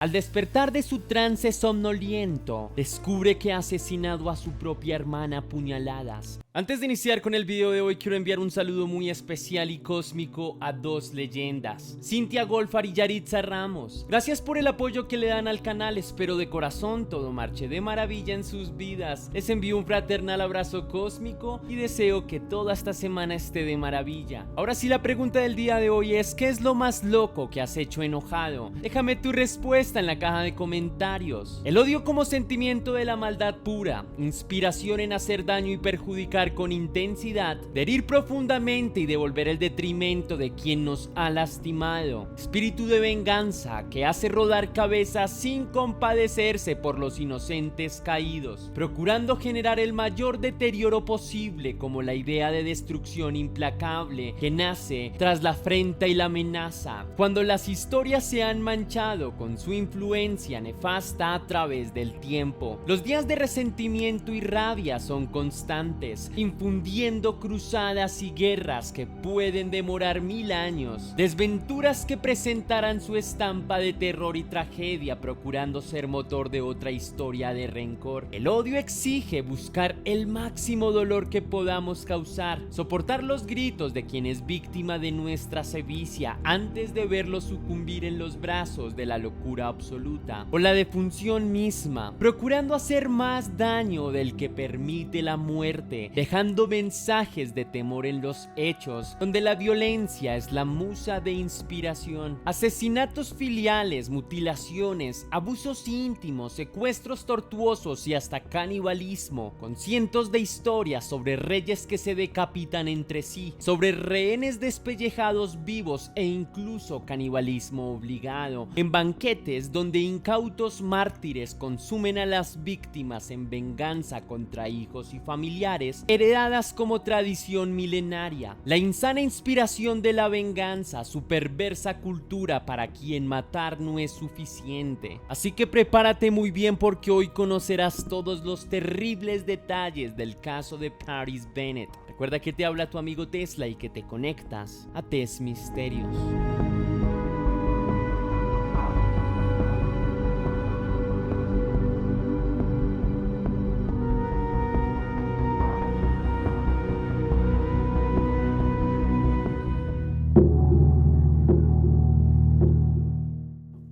Al despertar de su trance somnoliento, descubre que ha asesinado a su propia hermana a puñaladas. Antes de iniciar con el video de hoy, quiero enviar un saludo muy especial y cósmico a dos leyendas, Cintia Golfar y Yaritza Ramos. Gracias por el apoyo que le dan al canal, espero de corazón todo marche de maravilla en sus vidas. Les envío un fraternal abrazo cósmico y deseo que toda esta semana esté de maravilla. Ahora sí, la pregunta del día de hoy es: ¿qué es lo más loco que has hecho enojado? Déjame tu respuesta en la caja de comentarios. El odio como sentimiento de la maldad pura, inspiración en hacer daño y perjudicar con intensidad, de herir profundamente y devolver el detrimento de quien nos ha lastimado. Espíritu de venganza que hace rodar cabezas sin compadecerse por los inocentes caídos, procurando generar el mayor deterioro posible, como la idea de destrucción implacable que nace tras la afrenta y la amenaza, cuando las historias se han manchado con su influencia nefasta a través del tiempo. Los días de resentimiento y rabia son constantes, infundiendo cruzadas y guerras que pueden demorar 1000 años, desventuras que presentarán su estampa de terror y tragedia, procurando ser motor de otra historia de rencor. El odio exige buscar el máximo dolor que podamos causar, soportar los gritos de quien es víctima de nuestra sevicia antes de verlo sucumbir en los brazos de la locura absoluta o la defunción misma, procurando hacer más daño del que permite la muerte, dejando mensajes de temor en los hechos donde la violencia es la musa de inspiración. Asesinatos filiales, mutilaciones, abusos íntimos, secuestros tortuosos y hasta canibalismo, con cientos de historias sobre reyes que se decapitan entre sí, sobre rehenes despellejados vivos e incluso canibalismo obligado, en banquetes donde incautos mártires consumen a las víctimas en venganza contra hijos y familiares, heredadas como tradición milenaria. La insana inspiración de la venganza, su perversa cultura para quien matar no es suficiente. Así que prepárate muy bien, porque hoy conocerás todos los terribles detalles del caso de Paris Bennett. Recuerda que te habla tu amigo Tesla y que te conectas a Test Misterios.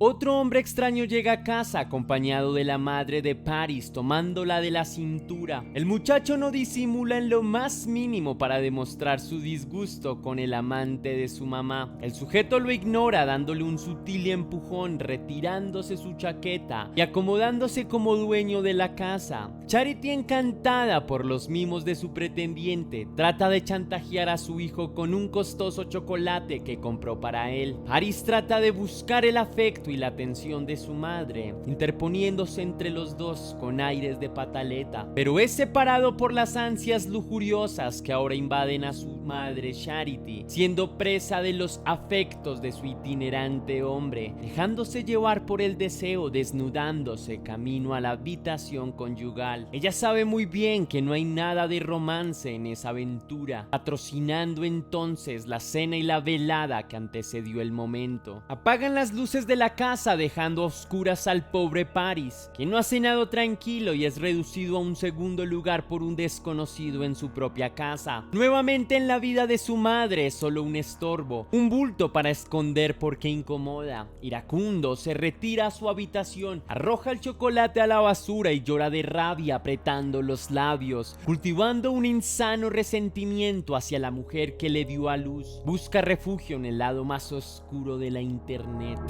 Otro hombre extraño llega a casa acompañado de la madre de Paris, tomándola de la cintura. El muchacho no disimula en lo más mínimo para demostrar su disgusto con el amante de su mamá. El sujeto lo ignora, dándole un sutil empujón, retirándose su chaqueta y acomodándose como dueño de la casa. Charity, encantada por los mimos de su pretendiente, trata de chantajear a su hijo con un costoso chocolate que compró para él. Paris trata de buscar el afecto y la atención de su madre, interponiéndose entre los dos con aires de pataleta, pero es separado por las ansias lujuriosas que ahora invaden a su madre Charity, siendo presa de los afectos de su itinerante hombre, dejándose llevar por el deseo, desnudándose camino a la habitación conyugal. Ella sabe muy bien que no hay nada de romance en esa aventura, patrocinando entonces la cena y la velada que antecedió el momento. Apagan las luces de la casa, dejando a oscuras al pobre Paris, que no ha cenado tranquilo y es reducido a un segundo lugar por un desconocido en su propia casa. Nuevamente en la vida de su madre es solo un estorbo, un bulto para esconder porque incomoda. Iracundo se retira a su habitación, arroja el chocolate a la basura y llora de rabia apretando los labios, cultivando un insano resentimiento hacia la mujer que le dio a luz. Busca refugio en el lado más oscuro de la internet.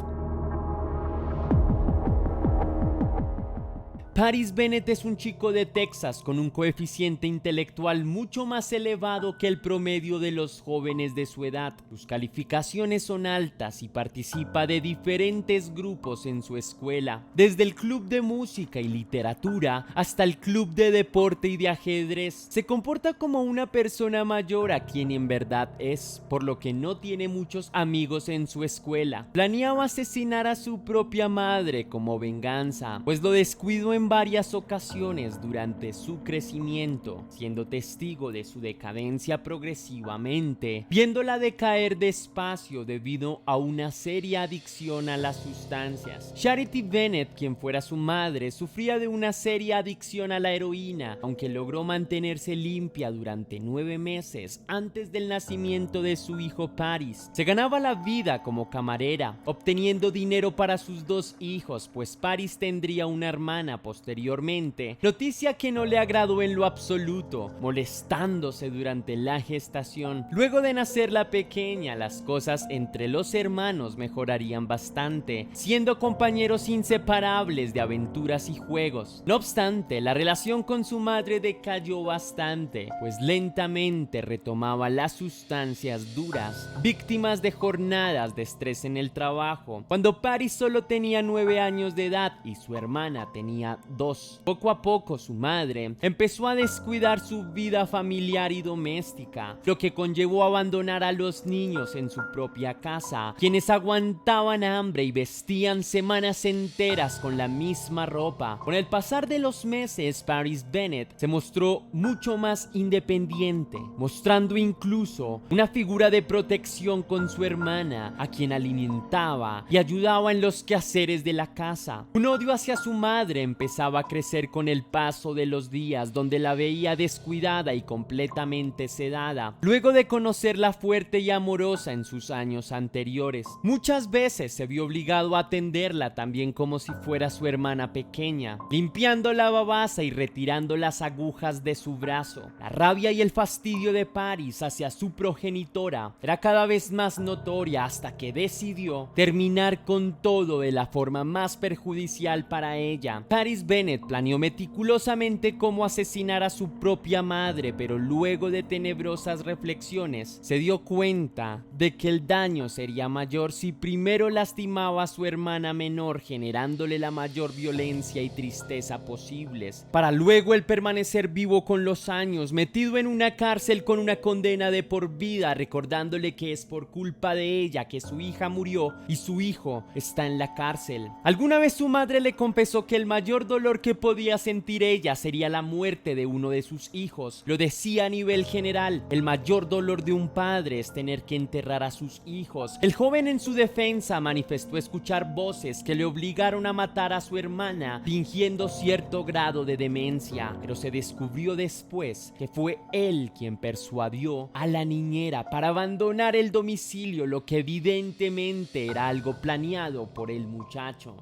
Paris Bennett es un chico de Texas con un coeficiente intelectual mucho más elevado que el promedio de los jóvenes de su edad. Sus calificaciones son altas y participa de diferentes grupos en su escuela, desde el club de música y literatura hasta el club de deporte y de ajedrez. Se comporta como una persona mayor a quien en verdad es, por lo que no tiene muchos amigos en su escuela. Planeaba asesinar a su propia madre como venganza, pues lo descuidó en en varias ocasiones durante su crecimiento, siendo testigo de su decadencia progresivamente, viéndola decaer despacio debido a una seria adicción a las sustancias. Charity Bennett, quien fuera su madre, sufría de una seria adicción a la heroína, aunque logró mantenerse limpia durante 9 meses antes del nacimiento de su hijo Paris. Se ganaba la vida como camarera, obteniendo dinero para sus 2 hijos, pues Paris tendría una hermana posteriormente, noticia que no le agradó en lo absoluto, molestándose durante la gestación. Luego de nacer la pequeña, las cosas entre los hermanos mejorarían bastante, siendo compañeros inseparables de aventuras y juegos. No obstante, la relación con su madre decayó bastante, pues lentamente retomaba las sustancias duras, víctimas de jornadas de estrés en el trabajo, cuando Paris solo tenía 9 años de edad y su hermana tenía 2. Poco a poco su madre empezó a descuidar su vida familiar y doméstica, lo que conllevó a abandonar a los niños en su propia casa, quienes aguantaban hambre y vestían semanas enteras con la misma ropa. Con el pasar de los meses, Paris Bennett se mostró mucho más independiente, mostrando incluso una figura de protección con su hermana, a quien alimentaba y ayudaba en los quehaceres de la casa. Un odio hacia su madre empezaba a crecer con el paso de los días, donde la veía descuidada y completamente sedada, luego de conocerla fuerte y amorosa en sus años anteriores. Muchas veces se vio obligado a atenderla también como si fuera su hermana pequeña, limpiando la babasa y retirando las agujas de su brazo. La rabia y el fastidio de Paris hacia su progenitora era cada vez más notoria, hasta que decidió terminar con todo de la forma más perjudicial para ella. Paris Bennett planeó meticulosamente cómo asesinar a su propia madre, pero luego de tenebrosas reflexiones se dio cuenta de que el daño sería mayor si primero lastimaba a su hermana menor, generándole la mayor violencia y tristeza posibles, para luego él permanecer vivo con los años, metido en una cárcel con una condena de por vida, recordándole que es por culpa de ella que su hija murió y su hijo está en la cárcel. Alguna vez su madre le confesó que el mayor dolor que podía sentir ella sería la muerte de uno de sus hijos. Lo decía a nivel general: el mayor dolor de un padre es tener que enterrar a sus hijos. El joven, en su defensa, manifestó escuchar voces que le obligaron a matar a su hermana, fingiendo cierto grado de demencia, pero se descubrió después que fue él quien persuadió a la niñera para abandonar el domicilio, lo que evidentemente era algo planeado por el muchacho.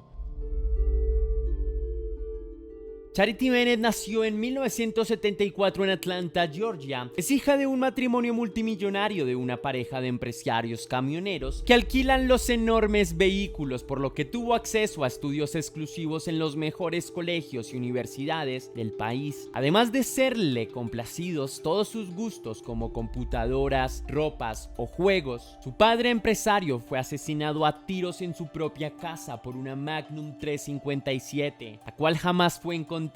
Charity Bennett nació en 1974 en Atlanta, Georgia. Es hija de un matrimonio multimillonario de una pareja de empresarios camioneros que alquilan los enormes vehículos, por lo que tuvo acceso a estudios exclusivos en los mejores colegios y universidades del país. Además de serle complacidos todos sus gustos como computadoras, ropas o juegos, su padre empresario fue asesinado a tiros en su propia casa por una Magnum 357, la cual jamás fue encontrada,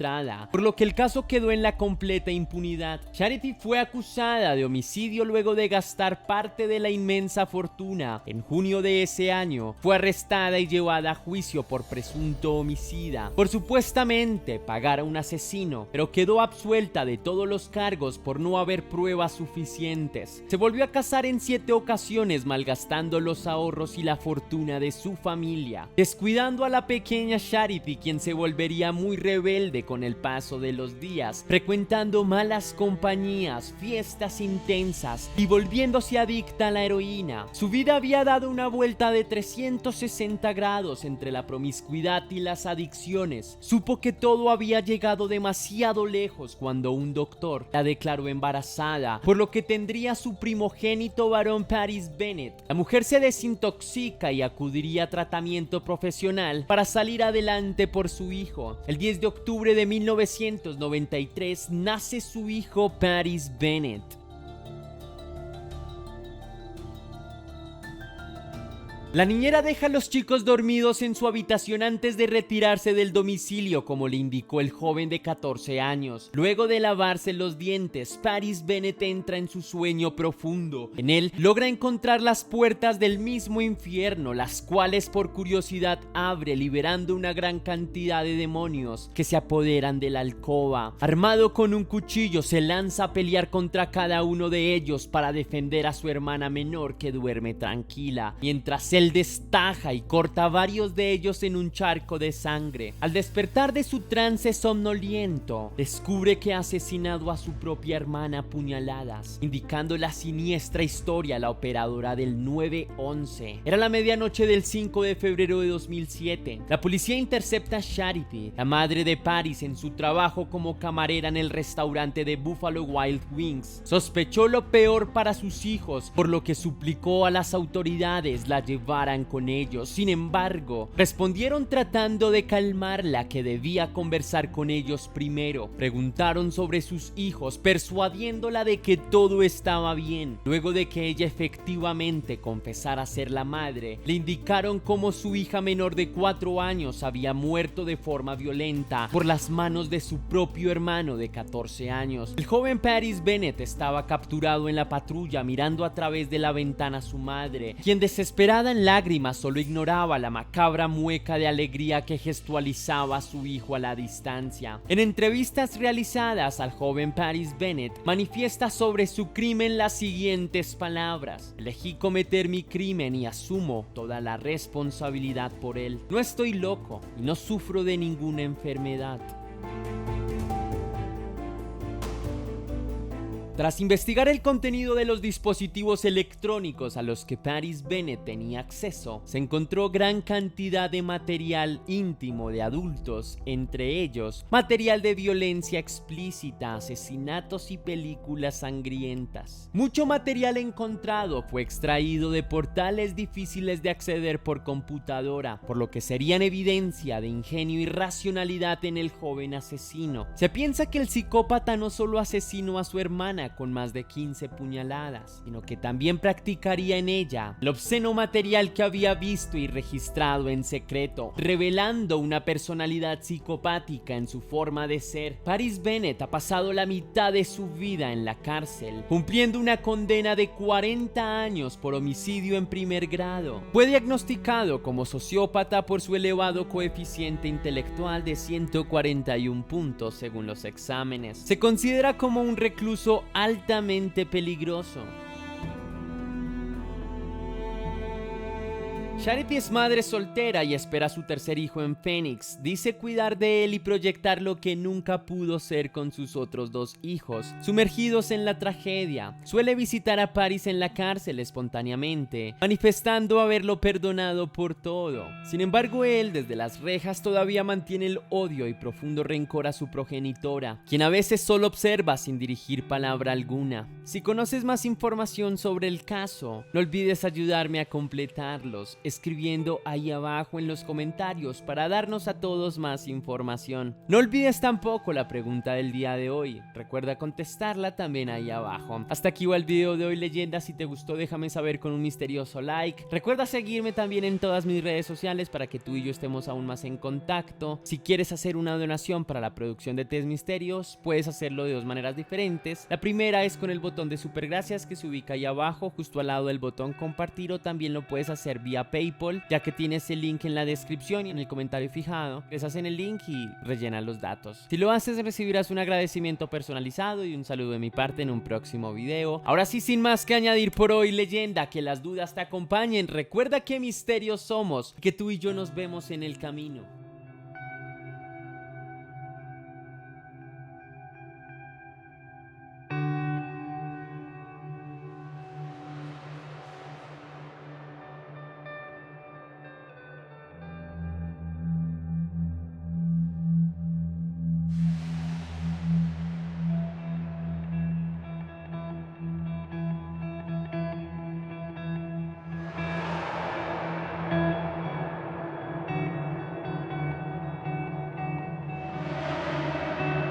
por lo que el caso quedó en la completa impunidad. Charity fue acusada de homicidio luego de gastar parte de la inmensa fortuna. En junio de ese año fue arrestada y llevada a juicio por presunto homicida, por supuestamente pagar a un asesino, pero quedó absuelta de todos los cargos por no haber pruebas suficientes. Se volvió a casar en 7 ocasiones, malgastando los ahorros y la fortuna de su familia, descuidando a la pequeña Charity, quien se volvería muy rebelde con el paso de los días, frecuentando malas compañías, fiestas intensas y volviéndose adicta a la heroína. Su vida había dado una vuelta de 360 grados entre la promiscuidad y las adicciones. Supo que todo había llegado demasiado lejos cuando un doctor la declaró embarazada, por lo que tendría su primogénito varón, Paris Bennett. La mujer se desintoxica y acudiría a tratamiento profesional para salir adelante por su hijo. El 10 de octubre de 1993 nace su hijo Paris Bennett. La niñera deja a los chicos dormidos en su habitación antes de retirarse del domicilio, como le indicó el joven de 14 años. Luego de lavarse los dientes, Paris Bennett entra en su sueño profundo. En él logra encontrar las puertas del mismo infierno, las cuales por curiosidad abre, liberando una gran cantidad de demonios que se apoderan de la alcoba. Armado con un cuchillo, se lanza a pelear contra cada uno de ellos para defender a su hermana menor que duerme tranquila, mientras él destaja y corta a varios de ellos en un charco de sangre. Al despertar de su trance somnoliento, descubre que ha asesinado a su propia hermana a puñaladas, indicando la siniestra historia a la operadora del 911. Era la medianoche del 5 de febrero de 2007. La policía intercepta a Charity, la madre de Paris, en su trabajo como camarera en el restaurante de Buffalo Wild Wings. Sospechó lo peor para sus hijos, por lo que suplicó a las autoridades la llevaran con ellos. Sin embargo, respondieron tratando de calmarla que debía conversar con ellos primero. Preguntaron sobre sus hijos, persuadiéndola de que todo estaba bien. Luego de que ella efectivamente confesara ser la madre, le indicaron cómo su hija menor de 4 años había muerto de forma violenta por las manos de su propio hermano de 14 años. El joven Paris Bennett estaba capturado en la patrulla, mirando a través de la ventana a su madre, quien desesperada en lágrimas solo ignoraba la macabra mueca de alegría que gestualizaba a su hijo a la distancia. En entrevistas realizadas al joven Paris Bennett manifiesta sobre su crimen las siguientes palabras: elegí cometer mi crimen y asumo toda la responsabilidad por él. No estoy loco y no sufro de ninguna enfermedad. Tras investigar el contenido de los dispositivos electrónicos a los que Paris Bennett tenía acceso, se encontró gran cantidad de material íntimo de adultos, entre ellos material de violencia explícita, asesinatos y películas sangrientas. Mucho material encontrado fue extraído de portales difíciles de acceder por computadora, por lo que serían evidencia de ingenio y racionalidad en el joven asesino. Se piensa que el psicópata no solo asesinó a su hermana con más de 15 puñaladas, sino que también practicaría en ella el obsceno material que había visto y registrado en secreto, revelando una personalidad psicopática en su forma de ser. Paris Bennett ha pasado la mitad de su vida en la cárcel, cumpliendo una condena de 40 años por homicidio en primer grado. Fue diagnosticado como sociópata por su elevado coeficiente intelectual de 141 puntos según los exámenes. Se considera como un recluso altamente peligroso. Charity es madre soltera y espera a su tercer hijo en Phoenix. Dice cuidar de él y proyectar lo que nunca pudo ser con sus otros 2 hijos, sumergidos en la tragedia. Suele visitar a Paris en la cárcel espontáneamente, manifestando haberlo perdonado por todo. Sin embargo, él desde las rejas todavía mantiene el odio y profundo rencor a su progenitora, quien a veces solo observa sin dirigir palabra alguna. Si conoces más información sobre el caso, no olvides ayudarme a completarlos, escribiendo ahí abajo en los comentarios para darnos a todos más información. No olvides tampoco la pregunta del día de hoy, recuerda contestarla también ahí abajo. Hasta aquí va el video de hoy, leyenda. Si te gustó, déjame saber con un misterioso like. Recuerda seguirme también en todas mis redes sociales para que tú y yo estemos aún más en contacto. Si quieres hacer una donación para la producción de Test Misterios, puedes hacerlo de 2 maneras diferentes. La primera es con el botón de super gracias que se ubica ahí abajo, justo al lado del botón compartir, o también lo puedes hacer vía PayPal, ya que tienes el link en la descripción y en el comentario fijado. Ingresas en el link y rellenas los datos. Si lo haces, recibirás un agradecimiento personalizado y un saludo de mi parte en un próximo video. Ahora sí, sin más que añadir por hoy, leyenda, que las dudas te acompañen. Recuerda que misterios somos, que tú y yo nos vemos en el camino.